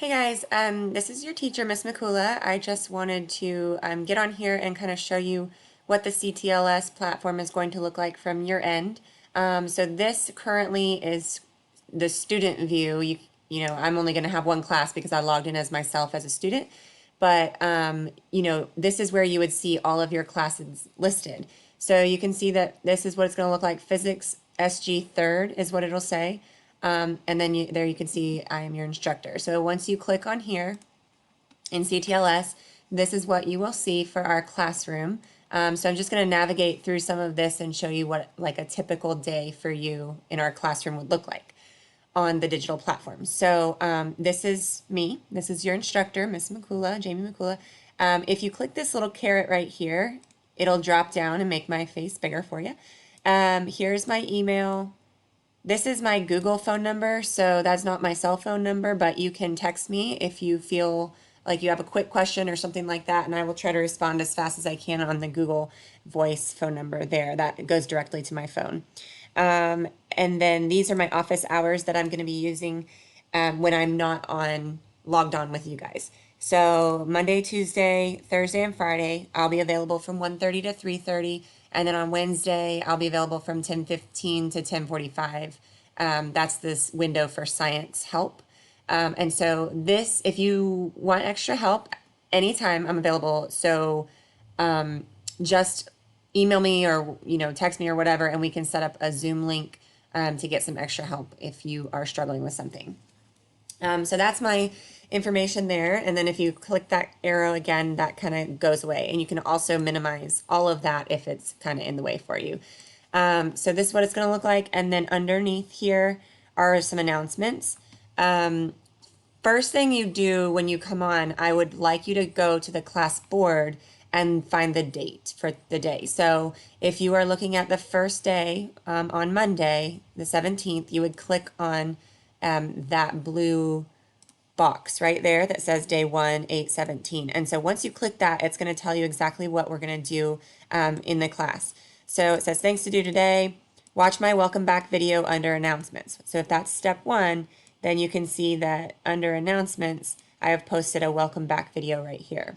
Hey guys, this is your teacher, Miss McCula. I just wanted to get on here and kind of show you what the CTLS platform is going to look like from your end. So this currently is the student view. I'm only going to have one class because I logged in as myself as a student. But, this is where you would see all of your classes listed. So you can see that this is what it's going to look like. Physics SG third is what it'll say. And then there you can see I am your instructor. So once you click on here in CTLS, this is what you will see for our classroom. So I'm just going to navigate through some of this and show you what like a typical day for you in our classroom would look like on the digital platform. So this is me. This is your instructor, Miss McCula, Jamie McCula. If you click this little caret right here, it'll drop down and make my face bigger for you. Here's my email. This is my Google phone number, so that's not my cell phone number, but you can text me if you feel like you have a quick question or something like that, and I will try to respond as fast as I can on the Google Voice phone number there. That goes directly to my phone. And then these are my office hours that I'm going to be using when I'm not logged on with you guys. So Monday, Tuesday, Thursday, and Friday, I'll be available from 1:30 to 3:30. And then on Wednesday, I'll be available from 10:15 to 10:45. That's this window for science help. And so if you want extra help, anytime I'm available. So just email me or text me or whatever, and we can set up a Zoom link to get some extra help if you are struggling with something. So that's my information there. And then if you click that arrow again, that kind of goes away. And you can also minimize all of that if it's kind of in the way for you. So this is what it's going to look like. And then underneath here are some announcements. First thing you do when you come on, I would like you to go to the class board and find the date for the day. So if you are looking at the first day on Monday, the 17th, you would click on that blue box right there that says day 1, 8/17. And so once you click that, it's going to tell you exactly what we're going to do in the class. So it says, thanks to do today, watch my welcome back video under announcements. So if that's step 1, then you can see that under announcements, I have posted a welcome back video right here.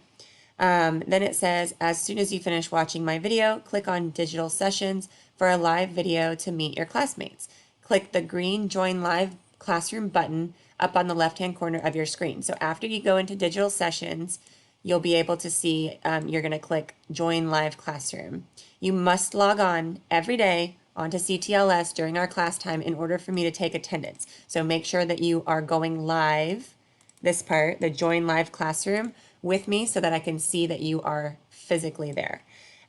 Then it says, as soon as you finish watching my video, click on digital sessions for a live video to meet your classmates. Click the green join live classroom button up on the left-hand corner of your screen. So after you go into digital sessions, you'll be able to see, you're going to click join live classroom. You must log on every day onto CTLS during our class time in order for me to take attendance. So make sure that you are going live, this part, the join live classroom, with me so that I can see that you are physically there.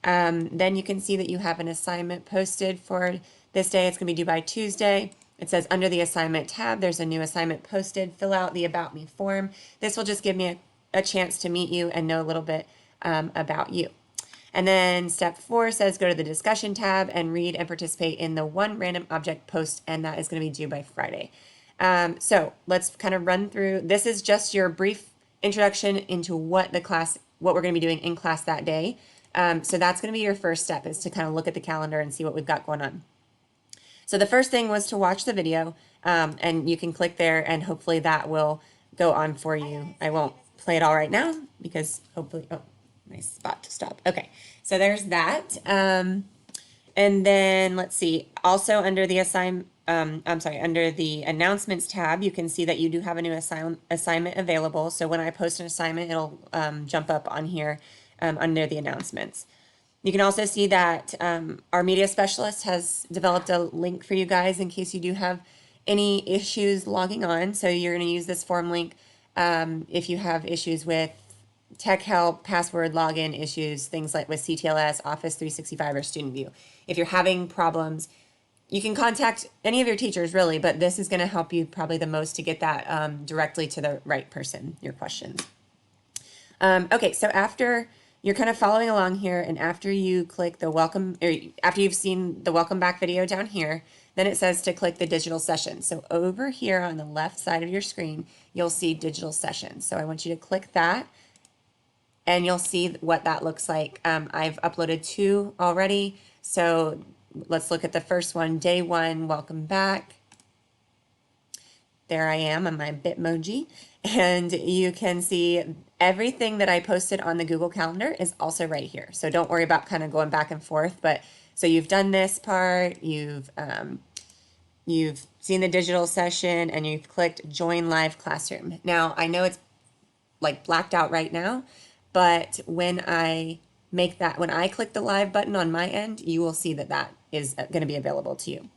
Then you can see that you have an assignment posted for this day. It's going to be due by Tuesday. It says under the assignment tab, there's a new assignment posted. Fill out the About Me form. This will just give me a chance to meet you and know a little bit about you. And then step 4 says go to the discussion tab and read and participate in the one random object post, and that is going to be due by Friday. So let's kind of run through. This is just your brief introduction into what we're going to be doing in class that day. So that's going to be your first step, is to kind of look at the calendar and see what we've got going on. So the first thing was to watch the video, and you can click there and hopefully that will go on for you. I won't play it all right now because hopefully, oh, nice spot to stop. Okay, so there's that. And then let's see, also under the under the announcements tab, you can see that you do have a new assignment available. So when I post an assignment, it'll jump up on here under the announcements. You can also see that our media specialist has developed a link for you guys in case you do have any issues logging on. So you're going to use this form link if you have issues with tech help, password login issues, things like with CTLS, Office 365, or Student View. If you're having problems, you can contact any of your teachers really, but this is going to help you probably the most to get that directly to the right person, your questions. Okay, so after you're kind of following along here, and after you click the welcome, or after you've seen the welcome back video down here, then it says to click the digital session. So over here on the left side of your screen, you'll see digital sessions. So I want you to click that, and you'll see what that looks like. I've uploaded 2 already. So let's look at the first one, day 1, welcome back. There I am on my Bitmoji, and you can see everything that I posted on the Google Calendar is also right here. So don't worry about kind of going back and forth. But so you've done this part, you've seen the digital session, and you've clicked Join Live Classroom. Now I know it's like blacked out right now, but when I click the live button on my end, you will see that that is going to be available to you.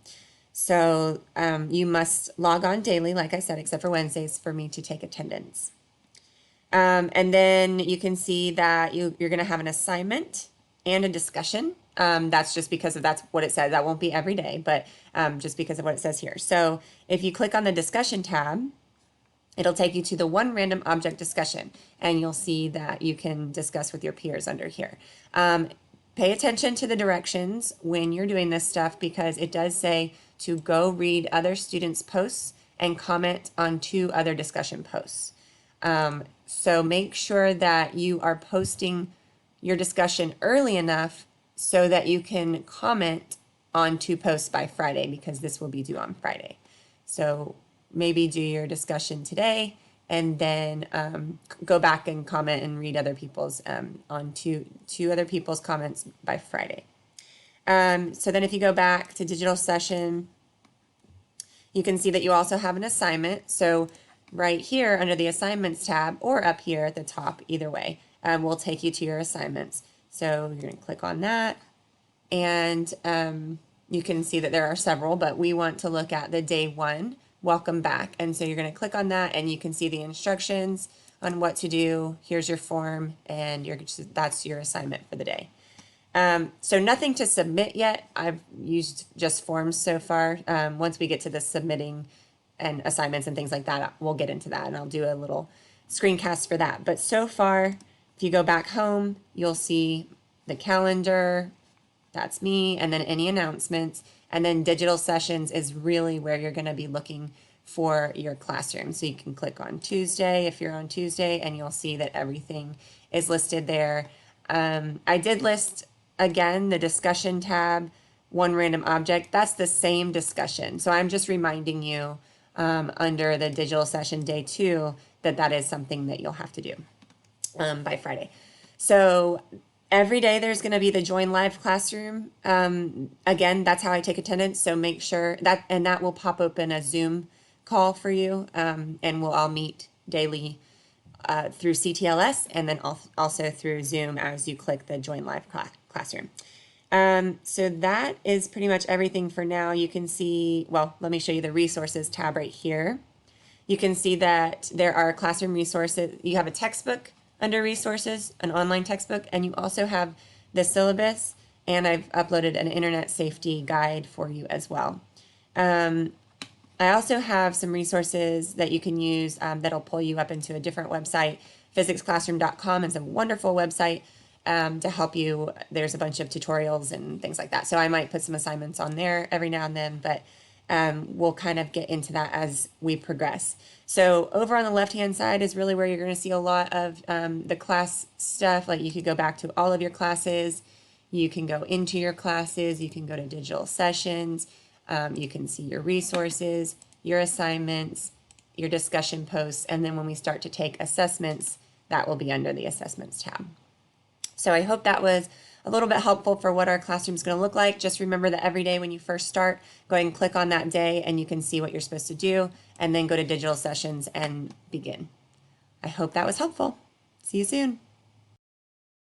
So you must log on daily, like I said, except for Wednesdays for me to take attendance. And then you can see that you're going to have an assignment and a discussion. That's just because that's what it says. That won't be every day, but just because of what it says here. So if you click on the discussion tab, it'll take you to the one random object discussion, and you'll see that you can discuss with your peers under here. Pay attention to the directions when you're doing this stuff, because it does say to go read other students' posts and comment on 2 other discussion posts. So make sure that you are posting your discussion early enough so that you can comment on 2 posts by Friday, because this will be due on Friday. So maybe do your discussion today, and then go back and comment and read other people's on two other people's comments by Friday. So then if you go back to digital session, you can see that you also have an assignment. So right here under the assignments tab, or up here at the top, either way, will take you to your assignments. So you're going to click on that, and you can see that there are several, but we want to look at the day 1, welcome back. And so you're going to click on that, and you can see the instructions on what to do. Here's your form, and that's your assignment for the day. So nothing to submit yet. I've used just forms so far. Once we get to the submitting and assignments and things like that, we'll get into that, and I'll do a little screencast for that. But so far, if you go back home, you'll see the calendar, that's me, and then any announcements, and then digital sessions is really where you're going to be looking for your classroom. So you can click on Tuesday if you're on Tuesday, and you'll see that everything is listed there. I did list, again, the discussion tab, one random object. That's the same discussion. So I'm just reminding you under the digital session day 2 that that is something that you'll have to do by Friday. So every day there's going to be the Join Live Classroom. Again, that's how I take attendance. So make sure that will pop open a Zoom call for you, and we'll all meet daily through CTLS, and then also through Zoom as you click the Join Live Classroom. So that is pretty much everything for now. You can see, well, let me show you the resources tab right here. You can see that there are classroom resources. You have a textbook under resources, an online textbook, and you also have the syllabus, and I've uploaded an internet safety guide for you as well. I also have some resources that you can use that'll pull you up into a different website. Physicsclassroom.com is a wonderful website to help you. There's a bunch of tutorials and things like that. So I might put some assignments on there every now and then, but we'll kind of get into that as we progress. So over on the left-hand side is really where you're going to see a lot of the class stuff. Like you could go back to all of your classes. You can go into your classes. You can go to digital sessions. You can see your resources, your assignments, your discussion posts, and then when we start to take assessments, that will be under the assessments tab. So I hope that was a little bit helpful for what our classroom is going to look like. Just remember that every day when you first start, go ahead and click on that day, and you can see what you're supposed to do, and then go to digital sessions and begin. I hope that was helpful. See you soon.